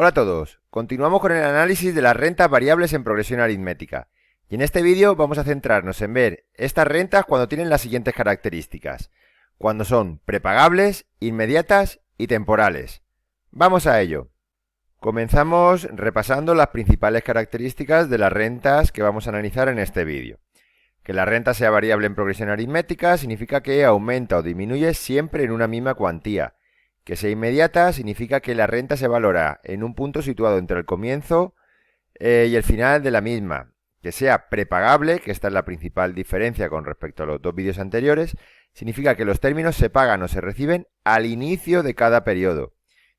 Hola a todos, continuamos con el análisis de las rentas variables en progresión aritmética. Y en este vídeo vamos a centrarnos en ver estas rentas cuando tienen las siguientes características. Cuando son prepagables, inmediatas y temporales. Vamos a ello. Comenzamos repasando las principales características de las rentas que vamos a analizar en este vídeo. Que la renta sea variable en progresión aritmética significa que aumenta o disminuye siempre en una misma cuantía. Que sea inmediata significa que la renta se valora en un punto situado entre el comienzo y el final de la misma. Que sea prepagable, que esta es la principal diferencia con respecto a los dos vídeos anteriores, significa que los términos se pagan o se reciben al inicio de cada periodo.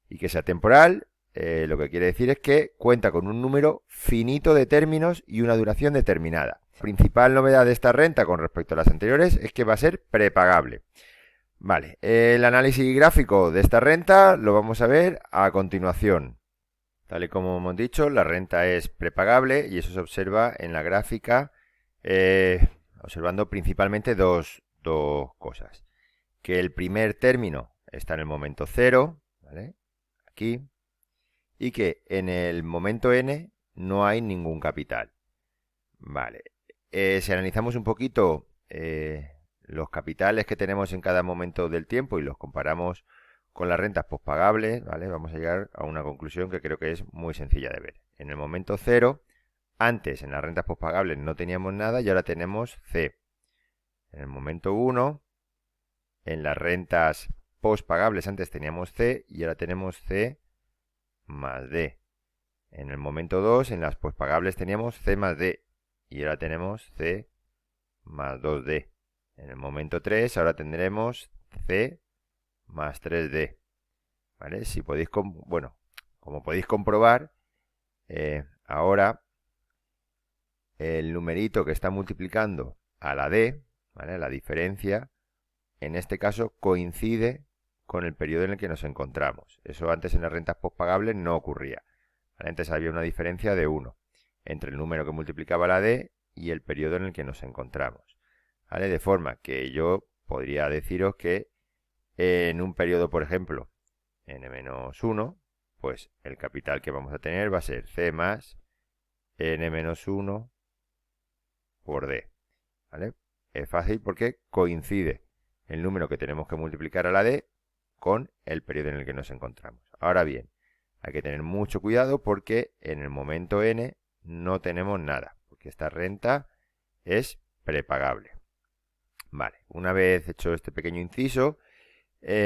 Y que sea temporal, lo que quiere decir es que cuenta con un número finito de términos y una duración determinada. La principal novedad de esta renta con respecto a las anteriores es que va a ser prepagable. Vale, el análisis gráfico de esta renta lo vamos a ver a continuación. Tal y como hemos dicho, la renta es prepagable y eso se observa en la gráfica, observando principalmente dos cosas. Que el primer término está en el momento 0, ¿vale? Aquí, y que en el momento n no hay ningún capital. Vale, si analizamos un poquito los capitales que tenemos en cada momento del tiempo y los comparamos con las rentas postpagables, ¿vale? Vamos a llegar a una conclusión que creo que es muy sencilla de ver. En el momento 0, antes en las rentas postpagables no teníamos nada y ahora tenemos C. En el momento 1, en las rentas postpagables antes teníamos C y ahora tenemos C más D. En el momento 2, en las postpagables teníamos C más D y ahora tenemos C más 2D. En el momento 3 ahora tendremos C más 3D. ¿Vale? Si podéis, como podéis comprobar, ahora el numerito que está multiplicando a la D, ¿vale? La diferencia, en este caso coincide con el periodo en el que nos encontramos. Eso antes en las rentas postpagables no ocurría. ¿Vale? Antes había una diferencia de 1 entre el número que multiplicaba la D y el periodo en el que nos encontramos. ¿Vale? De forma que yo podría deciros que en un periodo, por ejemplo, n-1, pues el capital que vamos a tener va a ser C más n-1 por D. ¿Vale? Es fácil porque coincide el número que tenemos que multiplicar a la D con el periodo en el que nos encontramos. Ahora bien, hay que tener mucho cuidado porque en el momento n no tenemos nada, porque esta renta es prepagable. Vale, una vez hecho este pequeño inciso,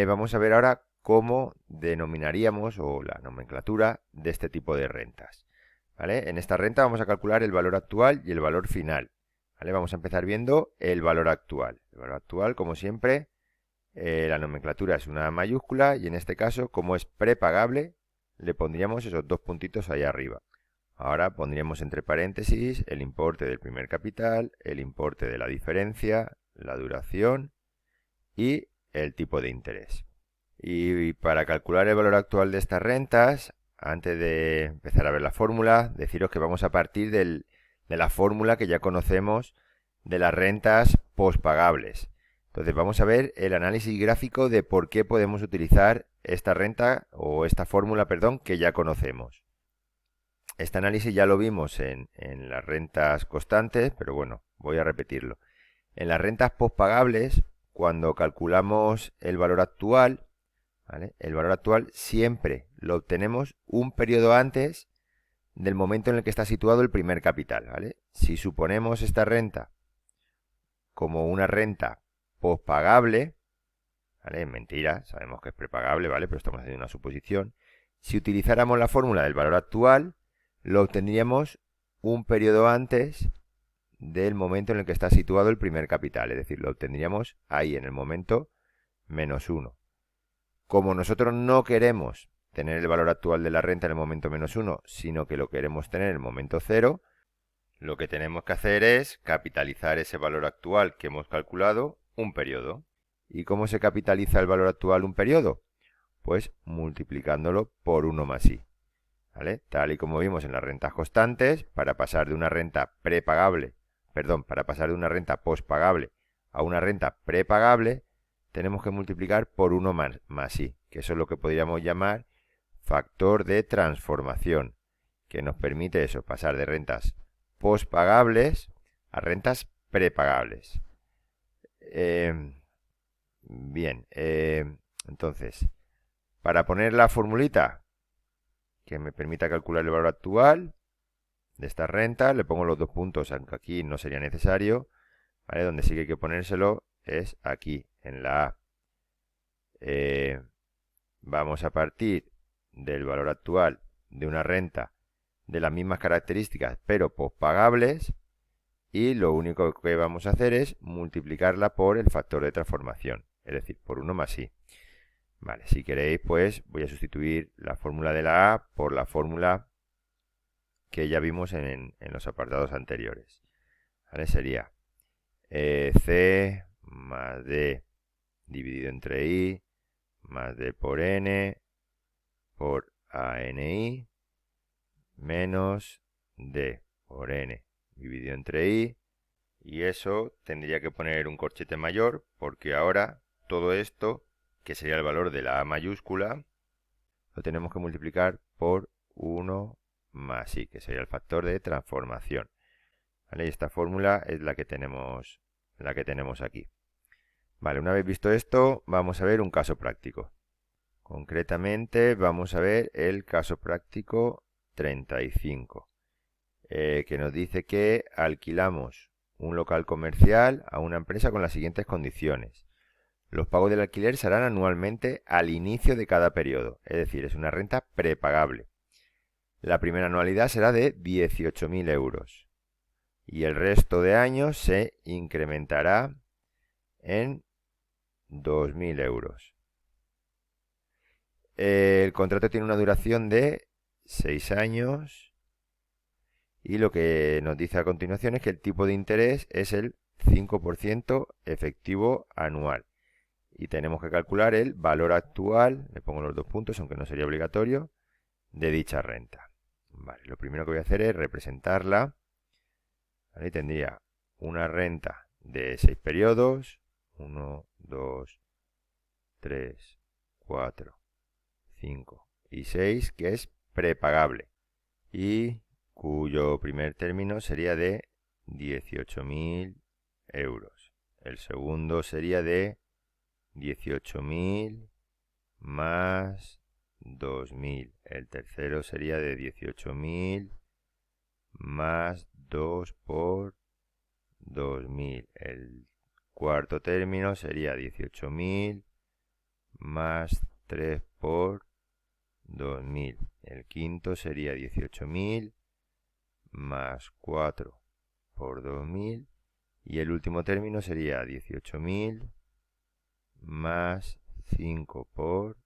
vamos a ver ahora cómo denominaríamos o la nomenclatura de este tipo de rentas. ¿Vale? En esta renta vamos a calcular el valor actual y el valor final. ¿Vale? Vamos a empezar viendo el valor actual. El valor actual, como siempre, la nomenclatura es una mayúscula y en este caso, como es prepagable, le pondríamos esos dos puntitos ahí arriba. Ahora pondríamos entre paréntesis el importe del primer capital, el importe de la diferencia, la duración y el tipo de interés. Y para calcular el valor actual de estas rentas, antes de empezar a ver la fórmula, deciros que vamos a partir de la fórmula que ya conocemos de las rentas postpagables. Entonces vamos a ver el análisis gráfico de por qué podemos utilizar esta renta o esta fórmula, perdón, que ya conocemos. Este análisis ya lo vimos en las rentas constantes, pero bueno, voy a repetirlo. En las rentas postpagables, cuando calculamos el valor actual, ¿vale? El valor actual siempre lo obtenemos un periodo antes del momento en el que está situado el primer capital, ¿vale? Si suponemos esta renta como una renta postpagable, ¿vale? Mentira, sabemos que es prepagable, ¿vale? Pero estamos haciendo una suposición. Si utilizáramos la fórmula del valor actual, lo obtendríamos un periodo antes del momento en el que está situado el primer capital, es decir, lo obtendríamos ahí en el momento -1. Como nosotros no queremos tener el valor actual de la renta en el momento -1, sino que lo queremos tener en el momento 0, lo que tenemos que hacer es capitalizar ese valor actual que hemos calculado un periodo. ¿Y cómo se capitaliza el valor actual un periodo? Pues multiplicándolo por 1 más i. ¿Vale? Tal y como vimos en las rentas constantes, para pasar de una renta para pasar de una renta postpagable a una renta prepagable, tenemos que multiplicar por 1 más i, que eso es lo que podríamos llamar factor de transformación, que nos permite eso, pasar de rentas postpagables a rentas prepagables. Bien, entonces, para poner la formulita que me permita calcular el valor actual de esta renta, le pongo los dos puntos, aunque aquí no sería necesario, ¿vale? Donde sí que hay que ponérselo es aquí, en la A. Vamos a partir del valor actual de una renta de las mismas características, pero postpagables, y lo único que vamos a hacer es multiplicarla por el factor de transformación, es decir, por 1 más i. Vale, si queréis, pues voy a sustituir la fórmula de la A por la fórmula que ya vimos en los apartados anteriores. ¿Vale? Sería C más D dividido entre I más D por N por ANI menos D por N dividido entre I, y eso tendría que poner un corchete mayor porque ahora todo esto, que sería el valor de la A mayúscula, lo tenemos que multiplicar por 1 más I, que sería el factor de transformación. ¿Vale? Y esta fórmula es la que tenemos aquí. Vale, una vez visto esto, vamos a ver un caso práctico. Concretamente, vamos a ver el caso práctico 35, que nos dice que alquilamos un local comercial a una empresa con las siguientes condiciones. Los pagos del alquiler se harán anualmente al inicio de cada periodo, es decir, es una renta prepagable. La primera anualidad será de 18.000 euros y el resto de años se incrementará en 2.000 euros. El contrato tiene una duración de 6 años y lo que nos dice a continuación es que el tipo de interés es el 5% efectivo anual. Y tenemos que calcular el valor actual, le pongo los dos puntos, aunque no sería obligatorio, de dicha renta. Vale, lo primero que voy a hacer es representarla. Ahí tendría una renta de 6 periodos, 1, 2, 3, 4, 5 y 6, que es prepagable y cuyo primer término sería de 18.000 euros. El segundo sería de 18.000 más 2.000. El tercero sería de 18.000 más 2 por 2.000. El cuarto término sería 18.000 más 3 por 2.000. El quinto sería 18.000 más 4 por 2.000. Y el último término sería 18.000 más 5 por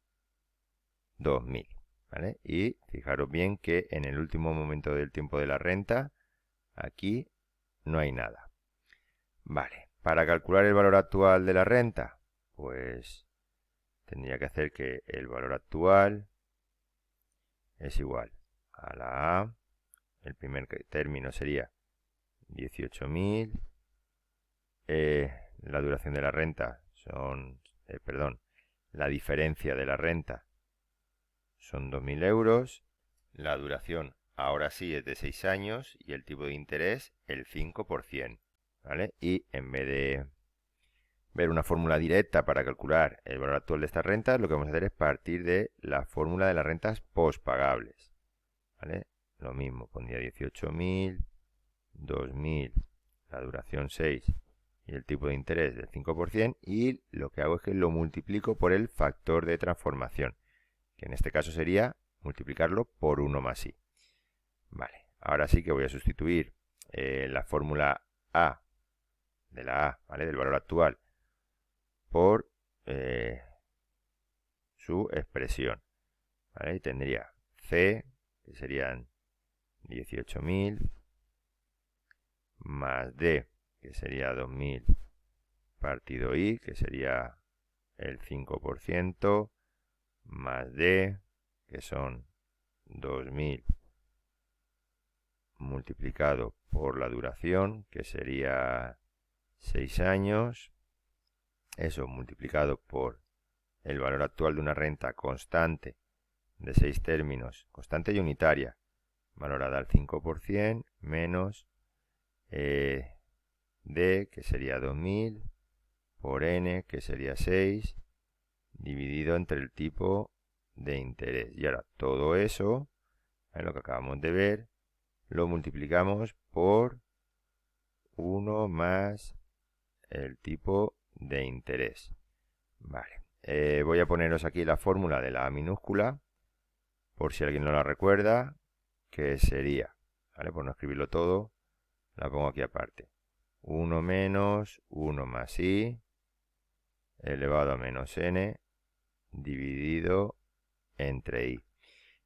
2.000. ¿Vale? Y fijaros bien que en el último momento del tiempo de la renta, aquí no hay nada. Vale, para calcular el valor actual de la renta, pues tendría que hacer que el valor actual es igual a la A. El primer término sería 18.000. La duración de la renta son, la diferencia de la renta son 2.000 euros. La duración ahora sí es de 6 años y el tipo de interés el 5%. ¿Vale? Y en vez de ver una fórmula directa para calcular el valor actual de estas rentas, lo que vamos a hacer es partir de la fórmula de las rentas postpagables. ¿Vale? Lo mismo, pondría 18.000, 2.000, la duración 6 y el tipo de interés del 5%, y lo que hago es que lo multiplico por el factor de transformación, que en este caso sería multiplicarlo por 1 más i. Vale, ahora sí que voy a sustituir la fórmula A de la A, ¿vale? Del valor actual, por su expresión. ¿Vale? Y tendría C, que serían 18.000, más D, que sería 2.000, partido I, que sería el 5%, más D, que son 2.000, multiplicado por la duración, que sería 6 años, eso multiplicado por el valor actual de una renta constante de 6 términos, constante y unitaria, valorada al 5%, menos D, que sería 2000, por N, que sería 6, dividido entre el tipo de interés. Y ahora todo eso, lo que acabamos de ver, lo multiplicamos por 1 más el tipo de interés. Vale. Voy a poneros aquí la fórmula de la A minúscula, por si alguien no la recuerda, que sería, ¿vale? Por no escribirlo todo, la pongo aquí aparte. 1 menos 1 más i elevado a menos n dividido entre i.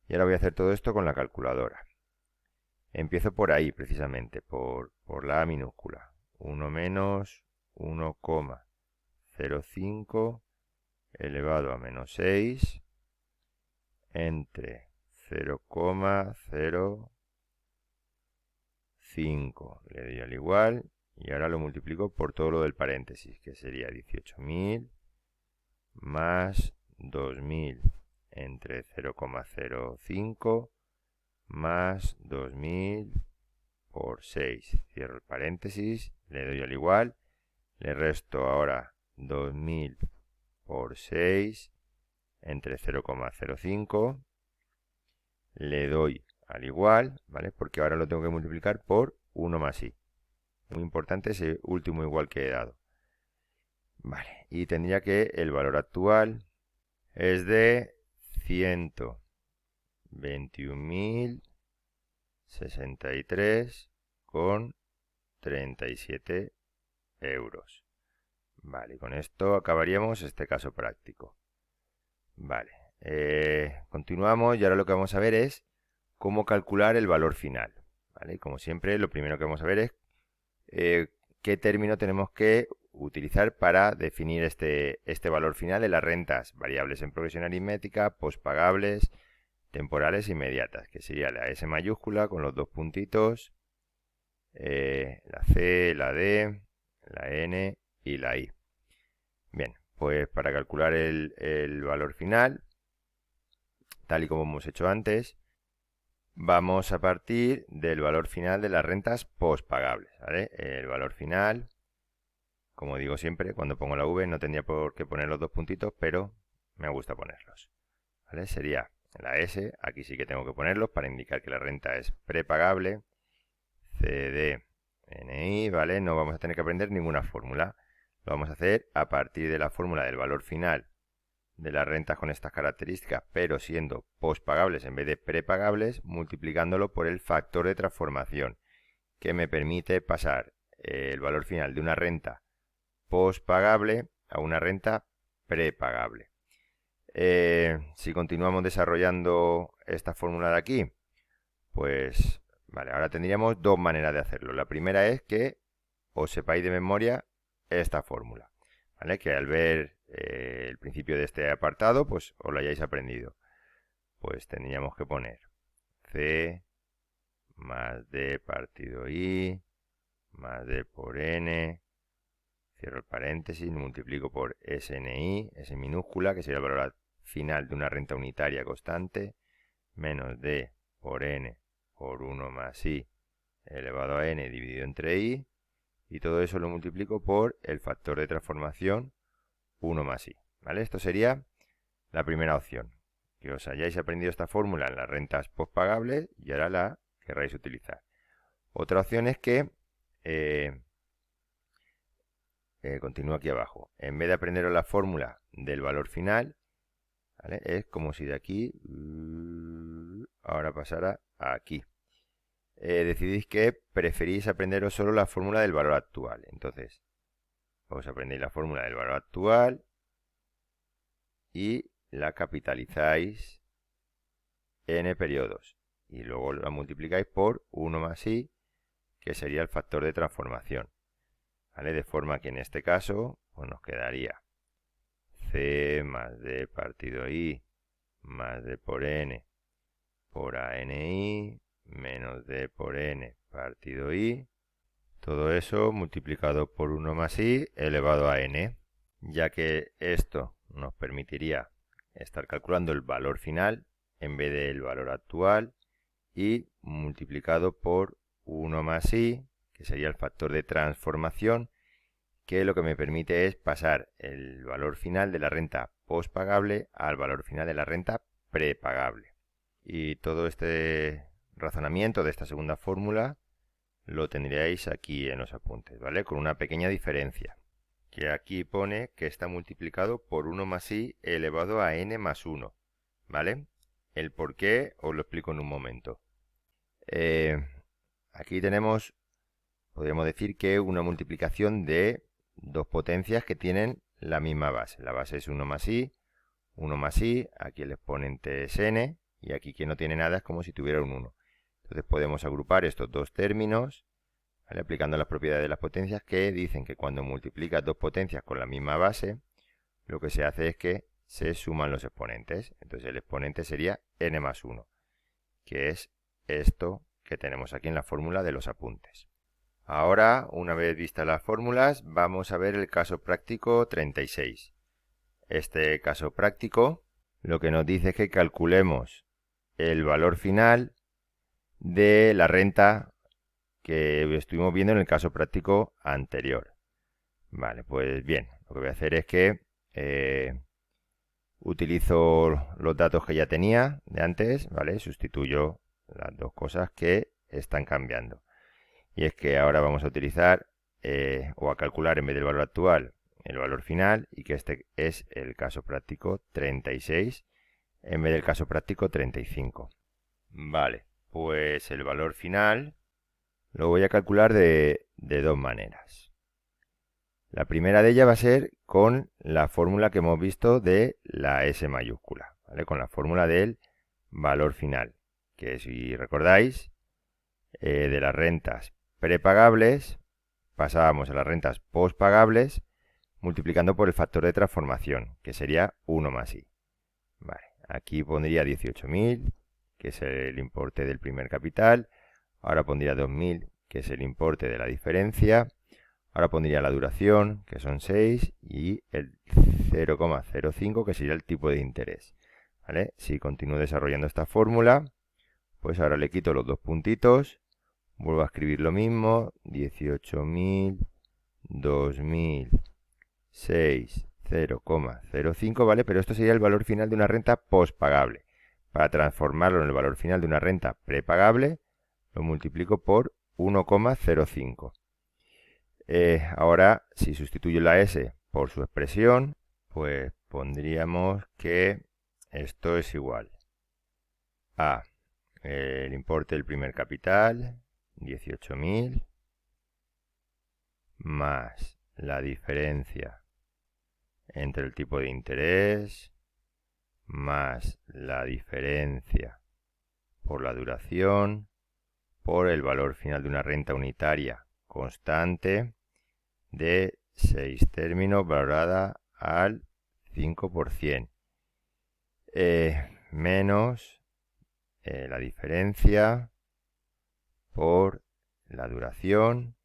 Y ahora voy a hacer todo esto con la calculadora. Empiezo por ahí, precisamente, por la A minúscula. 1 menos 1,05 elevado a menos 6 entre 0,05. Le doy al igual y ahora lo multiplico por todo lo del paréntesis, que sería 18.000 más 2.000 entre 0,05 más 2.000 por 6. Cierro el paréntesis, le doy al igual, le resto ahora 2.000 por 6 entre 0,05, le doy al igual, ¿vale? Porque ahora lo tengo que multiplicar por 1 más i. Muy importante ese último igual que he dado. Vale, y tendría que el valor actual es de 121.063,37 euros. Vale, con esto acabaríamos este caso práctico. Vale, continuamos y ahora lo que vamos a ver es cómo calcular el valor final. ¿Vale? Como siempre, lo primero que vamos a ver es qué término tenemos que utilizar para definir este valor final de las rentas variables en progresión aritmética, pospagables, temporales e inmediatas, que sería la S mayúscula con los dos puntitos, la C, la D, la N y la I. Bien, pues para calcular el valor final, tal y como hemos hecho antes, vamos a partir del valor final de las rentas pospagables, ¿vale? El valor final, como digo siempre, cuando pongo la V no tendría por qué poner los dos puntitos, pero me gusta ponerlos, ¿vale? Sería la S, aquí sí que tengo que ponerlos para indicar que la renta es prepagable, CDNI, ¿vale? No vamos a tener que aprender ninguna fórmula, lo vamos a hacer a partir de la fórmula del valor final de las rentas con estas características, pero siendo pospagables en vez de prepagables, multiplicándolo por el factor de transformación, que me permite pasar el valor final de una renta pospagable a una renta prepagable. Si continuamos desarrollando esta fórmula de aquí, pues vale, ahora tendríamos dos maneras de hacerlo. La primera es que os sepáis de memoria esta fórmula, ¿vale? Que al ver el principio de este apartado, pues os lo hayáis aprendido. Pues tendríamos que poner C más D partido I más D por N, cierro el paréntesis, multiplico por SNI, S minúscula, que sería el valor final de una renta unitaria constante, menos D por N por 1 más I elevado a N dividido entre I, y todo eso lo multiplico por el factor de transformación 1 más i, ¿vale? Esto sería la primera opción, que os hayáis aprendido esta fórmula en las rentas pospagables y ahora la querráis utilizar. Otra opción es que, continúo aquí abajo, en vez de aprenderos la fórmula del valor final, ¿vale? Es como si de aquí ahora pasara a aquí. Decidís que preferís aprenderos solo la fórmula del valor actual. Entonces, os aprendéis la fórmula del valor actual y la capitalizáis n periodos. Y luego la multiplicáis por 1 más i, que sería el factor de transformación. ¿Vale? De forma que en este caso pues nos quedaría c más d partido i más d por n por ani menos d por n partido i. Todo eso multiplicado por 1 más i elevado a n, ya que esto nos permitiría estar calculando el valor final en vez del valor actual y multiplicado por 1 más i, que sería el factor de transformación, que lo que me permite es pasar el valor final de la renta postpagable al valor final de la renta prepagable. Y todo este razonamiento de esta segunda fórmula lo tendríais aquí en los apuntes, ¿vale? Con una pequeña diferencia, que aquí pone que está multiplicado por 1 más i elevado a n más 1, ¿vale? El por qué os lo explico en un momento. Aquí tenemos, podríamos decir que una multiplicación de dos potencias que tienen la misma base. La base es 1 más i, aquí el exponente es n, y aquí que no tiene nada es como si tuviera un 1. Entonces podemos agrupar estos dos términos, ¿vale? Aplicando las propiedades de las potencias, que dicen que cuando multiplicas dos potencias con la misma base, lo que se hace es que se suman los exponentes. Entonces el exponente sería n más 1, que es esto que tenemos aquí en la fórmula de los apuntes. Ahora, una vez vistas las fórmulas, vamos a ver el caso práctico 36. Este caso práctico lo que nos dice es que calculemos el valor final de la renta que estuvimos viendo en el caso práctico anterior. Vale, pues bien, lo que voy a hacer es que utilizo los datos que ya tenía de antes, ¿vale? Sustituyo las dos cosas que están cambiando. Y es que ahora vamos a utilizar o a calcular en vez del valor actual el valor final, y que este es el caso práctico 36 en vez del caso práctico 35. Vale, pues el valor final lo voy a calcular de dos maneras. La primera de ellas va a ser con la fórmula que hemos visto de la S mayúscula, ¿vale? Con la fórmula del valor final, que si recordáis, de las rentas prepagables pasábamos a las rentas postpagables multiplicando por el factor de transformación, que sería 1 más i. Vale, aquí pondría 18.000, que es el importe del primer capital. Ahora pondría 2.000, que es el importe de la diferencia. Ahora pondría la duración, que son 6, y el 0,05, que sería el tipo de interés. ¿Vale? Si continúo desarrollando esta fórmula, pues ahora le quito los dos puntitos, vuelvo a escribir lo mismo, 18.000, 2.000, 6, 0,05, ¿vale? Pero esto sería el valor final de una renta postpagable. Para transformarlo en el valor final de una renta prepagable, lo multiplico por 1,05. Ahora, si sustituyo la S por su expresión, pues pondríamos que esto es igual a el importe del primer capital, 18.000, más la diferencia entre el tipo de interés, más la diferencia por la duración, por el valor final de una renta unitaria constante de 6 términos valorada al 5%, menos la diferencia por la duración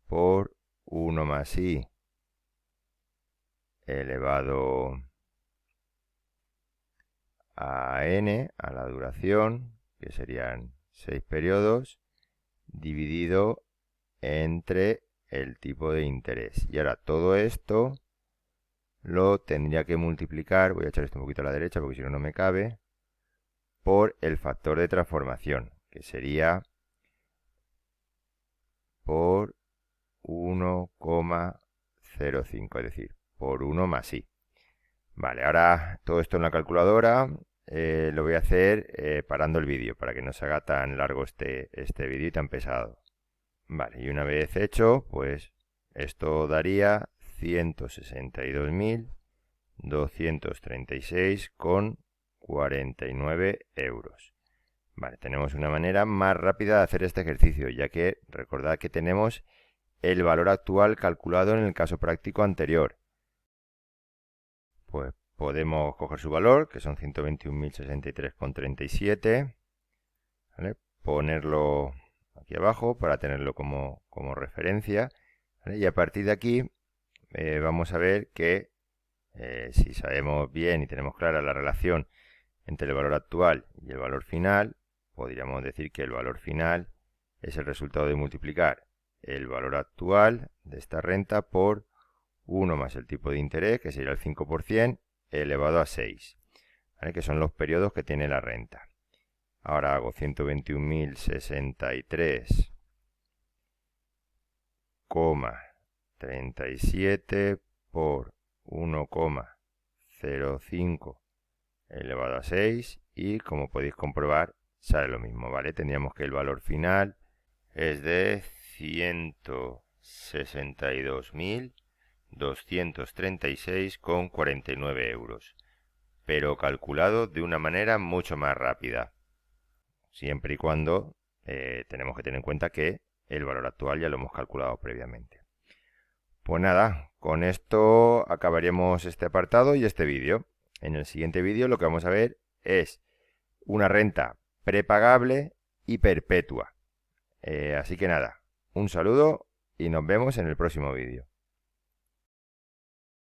por 1 más i elevado a n, a la duración, que serían 6 periodos, dividido entre el tipo de interés. Y ahora todo esto lo tendría que multiplicar, voy a echar esto un poquito a la derecha porque si no, no me cabe, por el factor de transformación, que sería por 1,05, es decir, por 1 más i. Vale, ahora todo esto en la calculadora lo voy a hacer parando el vídeo para que no se haga tan largo este vídeo y tan pesado. Vale, y una vez hecho, pues esto daría 162.236,49 euros. Vale, tenemos una manera más rápida de hacer este ejercicio, ya que recordad que tenemos el valor actual calculado en el caso práctico anterior. Pues podemos coger su valor, que son 121.063,37, ¿vale? Ponerlo aquí abajo para tenerlo como referencia, ¿vale? Y a partir de aquí vamos a ver que si sabemos bien y tenemos clara la relación entre el valor actual y el valor final, podríamos decir que el valor final es el resultado de multiplicar el valor actual de esta renta por 1 más el tipo de interés, que sería el 5%, elevado a 6, ¿vale? Que son los periodos que tiene la renta. Ahora hago 121.063,37 por 1,05 elevado a 6 y, como podéis comprobar, sale lo mismo, ¿vale? Tendríamos que el valor final es de 162.236,49 euros, pero calculado de una manera mucho más rápida, siempre y cuando tenemos que tener en cuenta que el valor actual ya lo hemos calculado previamente. Pues nada, con esto acabaríamos este apartado y este vídeo. En el siguiente vídeo lo que vamos a ver es una renta prepagable y perpetua. Así que nada, un saludo y nos vemos en el próximo vídeo.